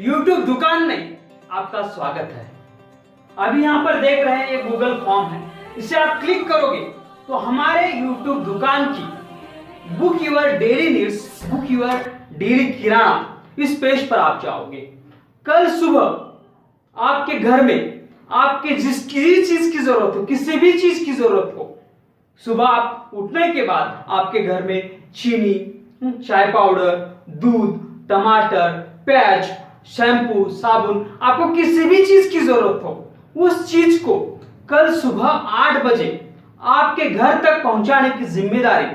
YouTube दुकान में आपका स्वागत है। अभी यहाँ पर देख रहे हैं ये गूगल फॉर्म है, इसे आप क्लिक करोगे तो हमारे YouTube दुकान की book your daily needs, book your daily kirana, इस पेज पर आप जाओगे। कल सुबह आपके घर में आपके जिस किसी चीज की जरूरत हो, किसी भी चीज की जरूरत हो, सुबह आप उठने के बाद आपके घर में चीनी, चाय पाउडर, दूध, टमाटर, प्याज, शैम्पू, साबुन, आपको किसी भी चीज की जरूरत हो, उस चीज को कल सुबह 8 बजे आपके घर तक पहुंचाने की जिम्मेदारी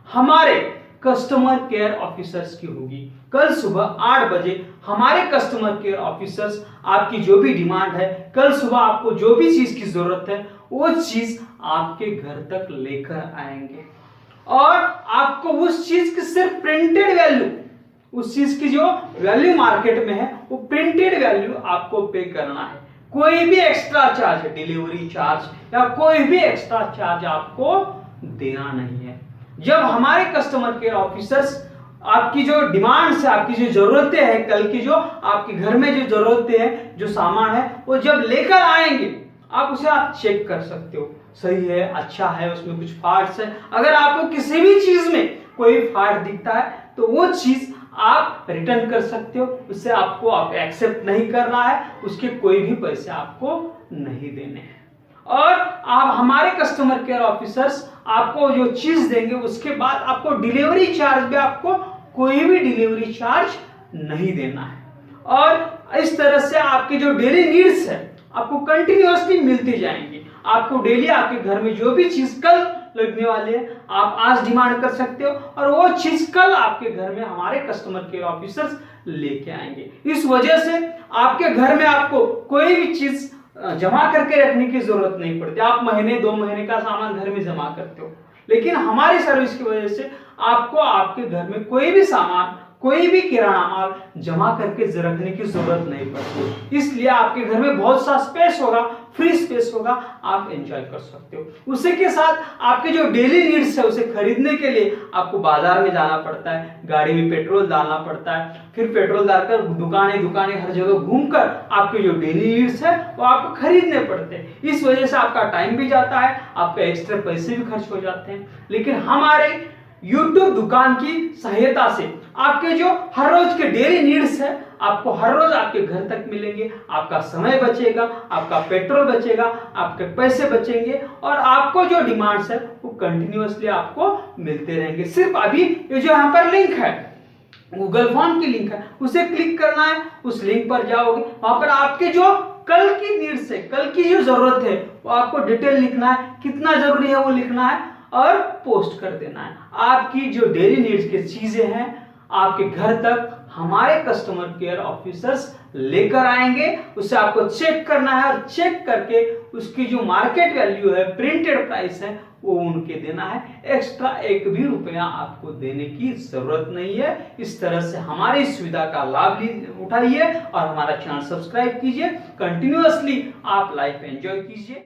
हमारे कस्टमर केयर ऑफिसर्स की होगी। कल सुबह 8 बजे हमारे कस्टमर केयर ऑफिसर्स आपकी जो भी डिमांड है, कल सुबह आपको जो भी चीज की जरूरत है, वो चीज आपके घर तक लेकर आएंगे और आपको उस चीज की सिर्फ प्रिंटेड वैल्यू, उस चीज की जो वैल्यू मार्केट में है, वो प्रिंटेड वैल्यू आपको पे करना है। कोई भी एक्स्ट्रा चार्ज, डिलीवरी चार्ज या कोई भी एक्स्ट्रा चार्ज आपको देना नहीं है। जब हमारे कस्टमर केयर ऑफिसर्स आपकी जो डिमांड्स है, आपकी जो जरूरतें हैं, कल की जो आपके घर में जो जरूरतें हैं, जो सामान है, वो जब लेकर आएंगे, आप उसे आप चेक कर सकते हो, सही है, अच्छा है, उसमें कुछ फॉल्ट्स है। अगर आपको किसी भी चीज में कोई फॉल्ट दिखता है तो वो चीज आप रिटर्न कर सकते हो, उससे आपको आप एक्सेप्ट नहीं करना है, उसके कोई भी पैसे आपको नहीं देने हैं। और आप हमारे कस्टमर केयर ऑफिसर्स आपको जो चीज देंगे उसके बाद आपको डिलीवरी चार्ज भी, आपको कोई भी डिलीवरी चार्ज नहीं देना है। और इस तरह से आपके जो डेली नीड्स है आपको कंटिन्यूअसली मिलती जाएंगी। आपको डेली आपके घर में जो भी चीज कल लगने वाले हैं, आप आज डिमांड कर सकते हो और वो चीज कल आपके घर में हमारे कस्टमर केयर ऑफिसर्स लेके आएंगे। इस वजह से आपके घर में आपको कोई भी चीज जमा करके रखने की जरूरत नहीं पड़ती। आप महीने 2 महीने का सामान घर में जमा करते हो, लेकिन हमारी सर्विस की वजह से आपको आपके घर में कोई भी सामान, कोई भी किराना माल जमा करके रखने की जरूरत नहीं पड़ती। इसलिए आपके घर में बहुत सा स्पेस होगा, फ्री स्पेस होगा, आप एंजॉय कर सकते हो। उसी के साथ आपके जो डेली नीड्स है उसे खरीदने के लिए आपको बाजार में जाना पड़ता है, गाड़ी में पेट्रोल डालना पड़ता है, फिर पेट्रोल डालकर दुकानें दुकानें हर जगह घूमकर आपके जो डेली नीड्स है वो आपको खरीदने पड़ते हैं। इस वजह से आपका टाइम भी जाता है, आपके एक्स्ट्रा पैसे भी खर्च हो जाते हैं। लेकिन हमारे YouTube दुकान की सहायता से आपके जो हर रोज के डेली नीड्स है आपको हर रोज आपके घर तक मिलेंगे। आपका समय बचेगा, आपका पेट्रोल बचेगा, आपके पैसे बचेंगे और आपको जो डिमांड्स है वो कंटिन्यूअसली आपको मिलते रहेंगे। सिर्फ अभी ये जो यहाँ पर लिंक है, गूगल फॉर्म की लिंक है, उसे क्लिक करना है, उस लिंक पर जाओगे, वहां पर आपके जो कल की नीड्स है, कल की जो जरूरत है वो आपको डिटेल लिखना है, कितना जरूरी है वो लिखना है और पोस्ट कर देना है। आपकी जो डेली नीड्स की चीजें हैं आपके घर तक हमारे कस्टमर केयर ऑफिसर्स लेकर आएंगे। उसे आपको चेक करना है और चेक करके उसकी जो मार्केट वैल्यू है, प्रिंटेड प्राइस है, वो उनके देना है। एक्स्ट्रा 1 भी रुपया आपको देने की जरूरत नहीं है। इस तरह से हमारी सुविधा का लाभ उठाइए और हमारा चैनल सब्सक्राइब कीजिए। कंटिन्यूअसली आप लाइफ एंजॉय कीजिए।